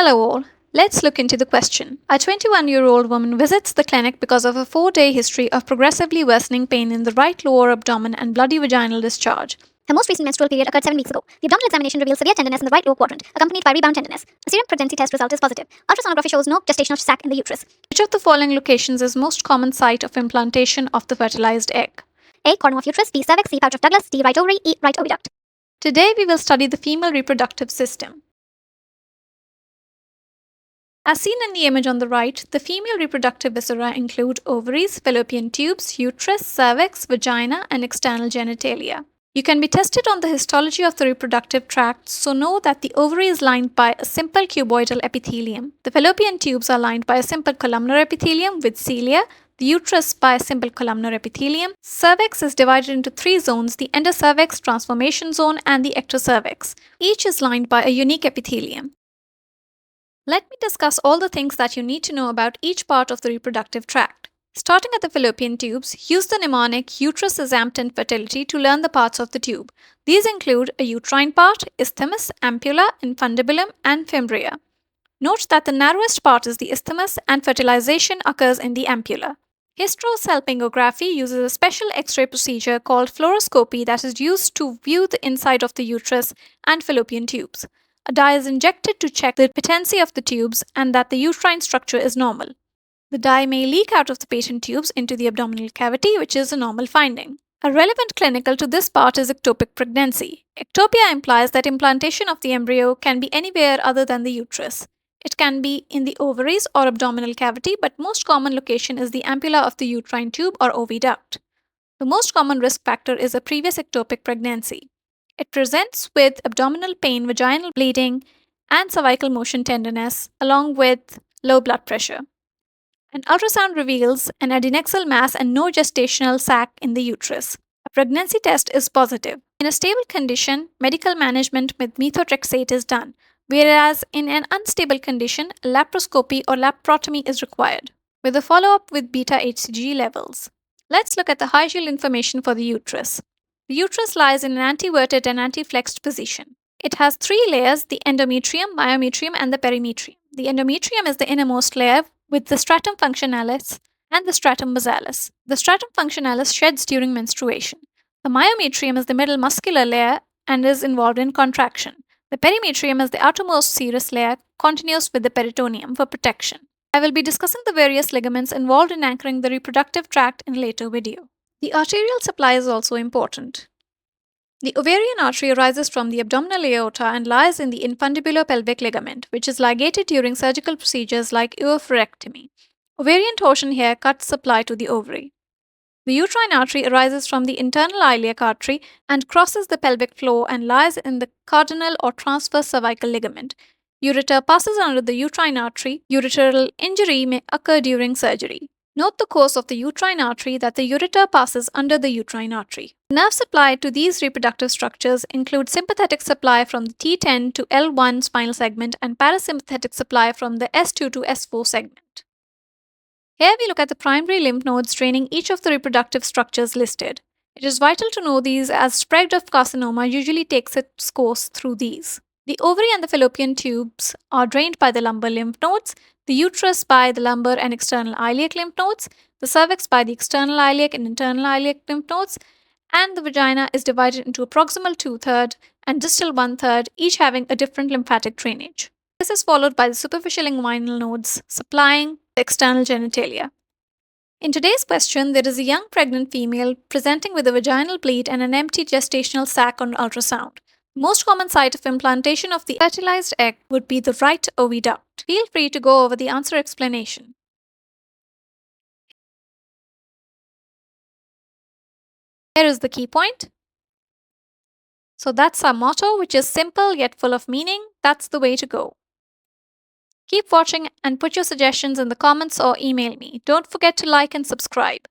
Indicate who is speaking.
Speaker 1: Hello all, let's look into the question. A 21-year-old woman visits the clinic because of a 4-day history of progressively worsening pain in the right lower abdomen and bloody vaginal discharge.
Speaker 2: Her most recent menstrual period occurred 7 weeks ago. The abdominal examination reveals severe tenderness in the right lower quadrant, accompanied by rebound tenderness. A serum pregnancy test result is positive. Ultrasonography shows no gestational sac in the uterus.
Speaker 1: Which of the following locations is most common site of implantation of the fertilized egg?
Speaker 2: A. Cornu of uterus. B. Cervix. C. Pouch of Douglas. D. Right ovary. E. Right oviduct.
Speaker 1: Today we will study the female reproductive system. As seen in the image on the right, the female reproductive viscera include ovaries, fallopian tubes, uterus, cervix, vagina, and external genitalia. You can be tested on the histology of the reproductive tract, so know that the ovary is lined by a simple cuboidal epithelium. The fallopian tubes are lined by a simple columnar epithelium with cilia, the uterus by a simple columnar epithelium. Cervix is divided into 3 zones, the endocervix, transformation zone, and the ectocervix. Each is lined by a unique epithelium. Let me discuss all the things that you need to know about each part of the reproductive tract. Starting at the fallopian tubes, use the mnemonic uterus is amped in fertility to learn the parts of the tube. These include a uterine part, isthmus, ampulla, infundibulum, and fimbria. Note that the narrowest part is the isthmus and fertilization occurs in the ampulla. Hysterosalpingography uses a special X-ray procedure called fluoroscopy that is used to view the inside of the uterus and fallopian tubes. A dye is injected to check the patency of the tubes and that the uterine structure is normal. The dye may leak out of the patent tubes into the abdominal cavity, which is a normal finding. A relevant clinical to this part is ectopic pregnancy. Ectopia implies that implantation of the embryo can be anywhere other than the uterus. It can be in the ovaries or abdominal cavity, but most common location is the ampulla of the uterine tube or oviduct. The most common risk factor is a previous ectopic pregnancy. It presents with abdominal pain, vaginal bleeding, and cervical motion tenderness, along with low blood pressure. An ultrasound reveals an adnexal mass and no gestational sac in the uterus. A pregnancy test is positive. In a stable condition, medical management with methotrexate is done, whereas in an unstable condition, laparoscopy or laparotomy is required, with a follow-up with beta-HCG levels. Let's look at the high-yield information for the uterus. The uterus lies in an anteverted and anteflexed position. It has 3 layers, the endometrium, myometrium, and the perimetrium. The endometrium is the innermost layer with the stratum functionalis and the stratum basalis. The stratum functionalis sheds during menstruation. The myometrium is the middle muscular layer and is involved in contraction. The perimetrium is the outermost serous layer, continuous with the peritoneum for protection. I will be discussing the various ligaments involved in anchoring the reproductive tract in a later video. The arterial supply is also important. The ovarian artery arises from the abdominal aorta and lies in the infundibulopelvic ligament, which is ligated during surgical procedures like oophorectomy. Ovarian torsion here cuts supply to the ovary. The uterine artery arises from the internal iliac artery and crosses the pelvic floor and lies in the cardinal or transverse cervical ligament. Ureter passes under the uterine artery. Ureteral injury may occur during surgery. Note the course of the uterine artery that the ureter passes under the uterine artery. Nerve supply to these reproductive structures include sympathetic supply from the T10 to L1 spinal segment and parasympathetic supply from the S2 to S4 segment. Here we look at the primary lymph nodes draining each of the reproductive structures listed. It is vital to know these as spread of carcinoma usually takes its course through these. The ovary and the fallopian tubes are drained by the lumbar lymph nodes, the uterus by the lumbar and external iliac lymph nodes, the cervix by the external iliac and internal iliac lymph nodes, and the vagina is divided into a proximal 2/3 and distal 1/3, each having a different lymphatic drainage. This is followed by the superficial inguinal nodes supplying the external genitalia. In today's question, there is a young pregnant female presenting with a vaginal bleed and an empty gestational sac on ultrasound. The most common site of implantation of the fertilized egg would be the right oviduct. Feel free to go over the answer explanation. Here is the key point. So that's our motto, which is simple yet full of meaning. That's the way to go. Keep watching and put your suggestions in the comments or email me. Don't forget to like and subscribe.